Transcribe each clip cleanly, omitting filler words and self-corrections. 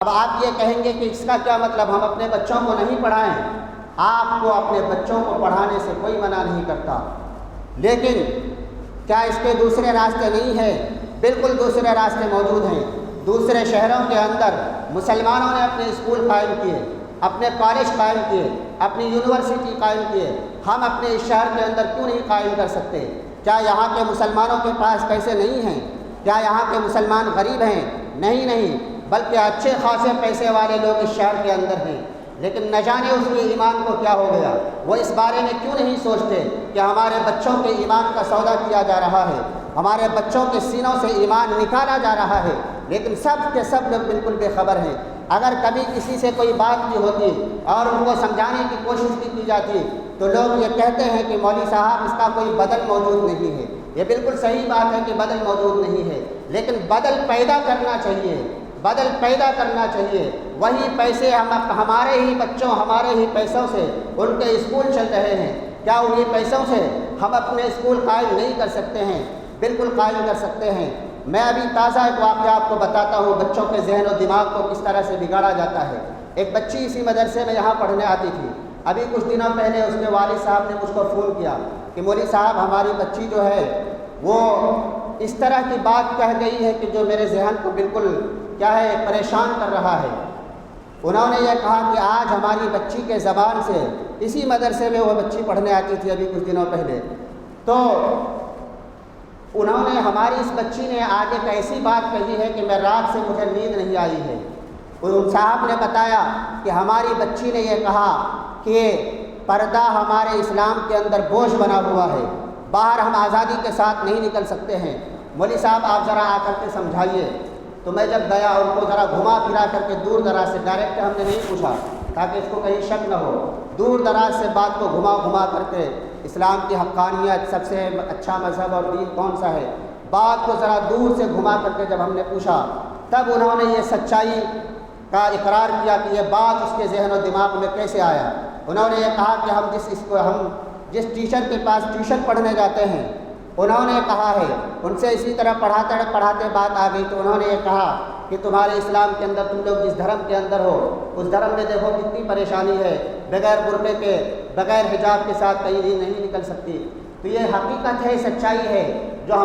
اب آپ یہ کہیں گے کہ اس کا کیا مطلب ہم اپنے بچوں کو نہیں پڑھائیں؟ آپ کو اپنے بچوں کو پڑھانے سے کوئی منع نہیں کرتا، لیکن کیا اس کے دوسرے راستے نہیں ہیں؟ بالکل دوسرے راستے موجود ہیں۔ دوسرے شہروں کے اندر مسلمانوں نے اپنے اسکول قائم کیے، اپنے کالج قائم کیے، اپنی یونیورسٹی قائم کیے۔ ہم اپنے اس شہر کے اندر کیوں نہیں قائم کر سکتے؟ کیا یہاں کے مسلمانوں کے پاس پیسے نہیں ہیں؟ کیا یہاں کے مسلمان غریب ہیں؟ نہیں، بلکہ اچھے خاصے پیسے والے لوگ اس شہر کے اندر ہیں، لیکن نہ جانے اس کے ایمان کو کیا ہو گیا۔ وہ اس بارے میں کیوں نہیں سوچتے کہ ہمارے بچوں کے ایمان کا سودا کیا جا رہا ہے، ہمارے بچوں کے سینوں سے ایمان نکالا جا رہا ہے، لیکن سب کے سب لوگ بالکل بے خبر ہیں۔ اگر کبھی کسی سے کوئی بات بھی ہوتی اور ان کو سمجھانے کی کوشش بھی کی جاتی تو لوگ یہ کہتے ہیں کہ مولوی صاحب اس کا کوئی بدل موجود نہیں ہے۔ یہ بالکل صحیح بات ہے کہ بدل موجود نہیں ہے، لیکن بدل پیدا کرنا چاہیے، بدل پیدا کرنا چاہیے۔ وہی پیسے ہمارے ہی بچوں، ہمارے ہی پیسوں سے ان کے اسکول چل رہے ہیں، کیا انہی پیسوں سے ہم اپنے اسکول قائم نہیں کر سکتے ہیں؟ بالکل قائم کر سکتے ہیں۔ میں ابھی تازہ ایک واقعہ آپ کو بتاتا ہوں، بچوں کے ذہن و دماغ کو کس طرح سے بگاڑا جاتا ہے۔ ایک بچی اسی مدرسے میں یہاں پڑھنے آتی تھی۔ ابھی کچھ دنوں پہلے اس کے والد صاحب نے مجھ کو فون کیا کہ مولوی صاحب ہماری بچی جو ہے وہ اس طرح کی بات کہہ گئی ہے کہ جو میرے ذہن کو بالکل کیا ہے پریشان کر رہا ہے۔ انہوں نے یہ کہا کہ آج ہماری بچی کے زبان سے، اسی مدرسے میں وہ بچی پڑھنے آتی تھی ابھی کچھ دنوں پہلے، تو انہوں نے ہماری اس بچی نے آج ایک ایسی بات کہی ہے کہ میں رات سے مجھے نیند نہیں آئی ہے۔ ان صاحب نے بتایا کہ ہماری بچی نے یہ کہا کہ پردہ ہمارے اسلام کے اندر بوجھ بنا ہوا ہے، باہر ہم آزادی کے ساتھ نہیں نکل سکتے ہیں۔ مولوی صاحب آپ ذرا آ کر کے سمجھائیے۔ تو میں جب گیا ان کو ذرا گھما پھرا کر کے دور دراز سے، ڈائریکٹ ہم نے نہیں پوچھا تاکہ اس کو کہیں شک نہ ہو، دور دراز سے بات کو گھما کر کے اسلام کی حقانیت، سب سے اچھا مذہب اور دین کون سا ہے، بات کو ذرا دور سے گھما کر کے جب ہم نے پوچھا، تب انہوں نے یہ سچائی کا اقرار کیا کہ یہ بات اس کے ذہن و دماغ میں کیسے آیا۔ انہوں نے یہ کہا کہ ہم جس ٹیچر کے پاس ٹیوشن پڑھنے جاتے ہیں، انہوں نے کہا ہے، ان سے اسی طرح پڑھاتے بات آ گئی تو انہوں نے یہ کہا کہ تمہارے اسلام کے اندر تم لوگ جس دھرم کے اندر ہو، اس دھرم میں دیکھو کتنی پریشانی ہے، بغیر برقعے کے، بغیر حجاب کے ساتھ کہیں نہیں نکل سکتی۔ تو یہ حقیقت ہے، سچائی ہے جو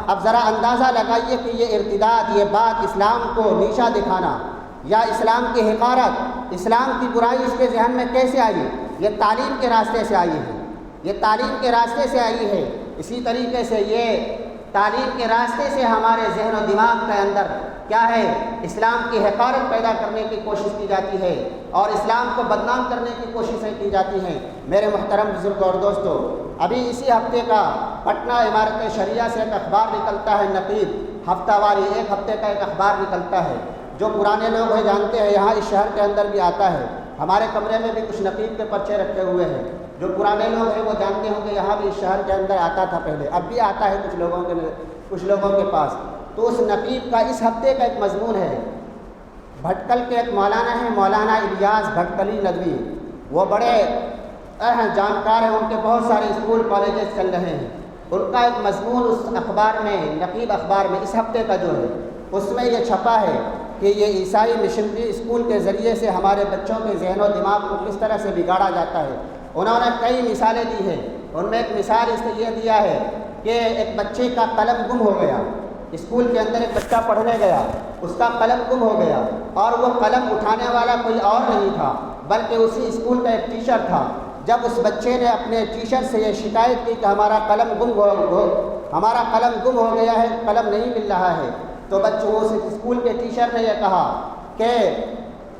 اب ذرا اندازہ لگائیے کہ یہ ارتداد، یہ بات اسلام کو نیچا دکھانا یا اسلام کی حقارت، اسلام کی برائی اس کے ذہن میں کیسے آئی؟ یہ تعلیم کے راستے سے آئی ہے، یہ تعلیم کے راستے سے آئی ہے۔ اسی طریقے سے یہ تعلیم کے راستے سے ہمارے ذہن و دماغ کے اندر کیا ہے، اسلام کی حقارت پیدا کرنے کی کوشش کی جاتی ہے اور اسلام کو بدنام کرنے کی کوششیں کی جاتی ہیں۔ میرے محترم بزرگ اور دوستو، ابھی اسی ہفتے کا پٹنہ عمارت شریعہ سے ایک اخبار نکلتا ہے، نقیب، ہفتہ واری ایک ہفتے کا ایک اخبار نکلتا ہے۔ جو پرانے لوگ ہیں جانتے ہیں، یہاں اس شہر کے اندر بھی آتا ہے، ہمارے کمرے میں بھی کچھ نقیب کے پرچے رکھے ہوئے ہیں۔ جو پرانے لوگ ہیں وہ جانتے ہوں کہ یہاں بھی اس شہر کے اندر آتا تھا پہلے، اب بھی آتا ہے کچھ لوگوں کے پاس۔ تو اس نقیب کا اس ہفتے کا ایک مضمون ہے، بھٹکل کے ایک مولانا ہیں، مولانا الیاس بھٹکلی ندوی، وہ بڑے جانکار ہیں، ان کے بہت سارے اسکول کالجز چل رہے ہیں۔ ان کا ایک مضمون اس اخبار میں، نقیب اخبار میں اس ہفتے کا جو ہے، اس میں یہ چھپا ہے کہ یہ عیسائی مشنری اسکول کے ذریعے سے ہمارے بچوں کے ذہن و دماغ کو کس طرح سے بگاڑا جاتا ہے۔ انہوں نے کئی مثالیں دی ہیں، ان میں ایک مثال اس نے یہ دیا ہے کہ ایک بچے کا قلم گم ہو گیا، اسکول کے اندر ایک بچہ پڑھنے گیا، اس کا قلم گم ہو گیا اور وہ قلم اٹھانے والا کوئی اور نہیں تھا بلکہ اسی اسکول کا ایک ٹیچر تھا۔ جب اس بچے نے اپنے ٹیچر سے یہ شکایت کی کہ ہمارا قلم گم ہو گیا ہے، قلم نہیں مل رہا ہے، تو اس اسکول کے ٹیچر نے یہ کہا کہ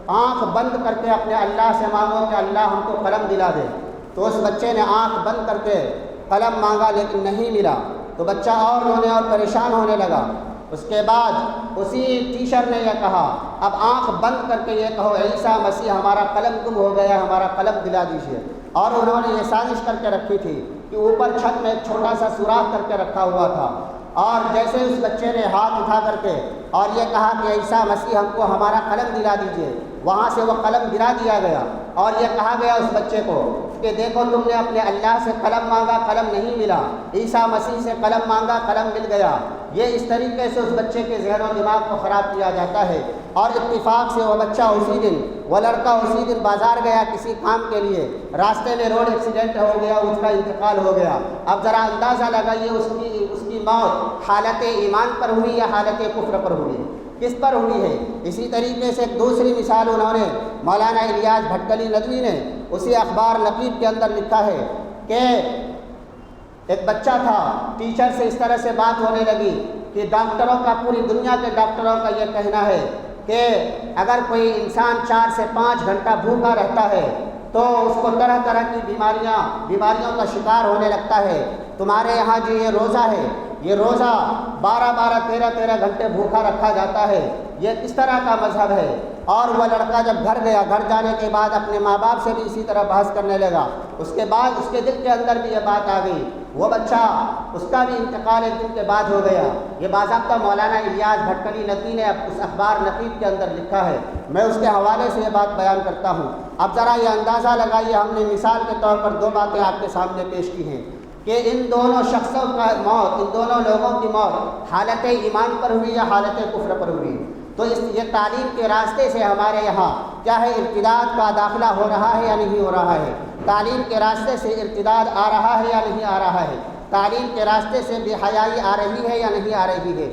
آنکھ بند کر کے اپنے اللہ سے مانگو کہ اللہ ہم کو قلم دلا دے۔ تو اس بچے نے آنکھ بند کر کے قلم مانگا لیکن نہیں ملا، تو بچہ اور رونے اور پریشان ہونے لگا۔ اس کے بعد اسی ٹیچر نے یہ کہا، اب آنکھ بند کر کے یہ کہو عیسیٰ مسیح ہمارا قلم گم ہو گیا، ہمارا قلم دلا دیجیے۔ اور انہوں نے یہ سازش کر کے رکھی تھی کہ اوپر چھت میں ایک چھوٹا سا سوراخ کر کے رکھا ہوا تھا، اور جیسے اس بچے نے ہاتھ اٹھا کر کے اور یہ کہا کہ عیسیٰ مسیح ہم کو ہمارا قلم دلا دیجیے، وہاں سے وہ قلم گرا دیا گیا اور یہ کہا گیا اس بچے کو کہ دیکھو تم نے اپنے اللہ سے قلم مانگا، قلم نہیں ملا، عیسیٰ مسیح سے قلم مانگا، قلم مل گیا۔ یہ اس طریقے سے اس بچے کے ذہن و دماغ کو خراب کیا جاتا ہے۔ اور اتفاق سے وہ بچہ اسی دن، وہ لڑکا اسی دن بازار گیا کسی کام کے لیے، راستے میں روڈ ایکسیڈنٹ ہو گیا، اس کا انتقال ہو گیا۔ اب ذرا اندازہ لگائیے اس کی موت حالت ایمان پر ہوئی یا حالت کفر پر ہوئی، کس پر ہوئی ہے؟ اسی طریقے سے ایک دوسری مثال انہوں نے مولانا الیاس بھٹکلی ندوی نے اسی اخبار نقیب کے اندر لکھا ہے کہ ایک بچہ تھا، ٹیچر سے اس طرح سے بات ہونے لگی کہ ڈاکٹروں کا، پوری دنیا کے ڈاکٹروں کا یہ کہنا ہے کہ اگر کوئی انسان 4 سے 5 گھنٹہ بھوکا رہتا ہے تو اس کو طرح طرح کی بیماریوں کا شکار ہونے لگتا ہے۔ تمہارے یہاں جو یہ روزہ ہے، یہ روزہ 12 13 گھنٹے بھوکا رکھا جاتا ہے، یہ کس طرح کا مذہب ہے؟ اور وہ لڑکا جب گھر گیا، گھر جانے کے بعد اپنے ماں باپ سے بھی اسی طرح بحث کرنے لگا۔ اس کے بعد اس کے دل کے اندر بھی یہ بات آ گئی، وہ بچہ، اس کا بھی انتقال ایک دن کے بعد ہو گیا۔ یہ باضابطہ مولانا الیاس بھٹکلی ندوی نے اس اخبار نقیب کے اندر لکھا ہے، میں اس کے حوالے سے یہ بات بیان کرتا ہوں۔ اب ذرا یہ اندازہ لگائیے، ہم نے مثال کے طور پر 2 باتیں آپ کے سامنے پیش کی ہیں کہ ان دونوں شخصوں کا موت، ان دونوں لوگوں کی موت حالت ایمان پر ہوئی یا حالت کفر پر ہوئی۔ تو یہ تعلیم کے راستے سے ہمارے یہاں کیا ہے، ارتداد کا داخلہ ہو رہا ہے یا نہیں ہو رہا ہے؟ تعلیم کے راستے سے ارتداد آ رہا ہے یا نہیں آ رہا ہے؟ تعلیم کے راستے سے بے حیائی آ رہی ہے یا نہیں آ رہی ہے؟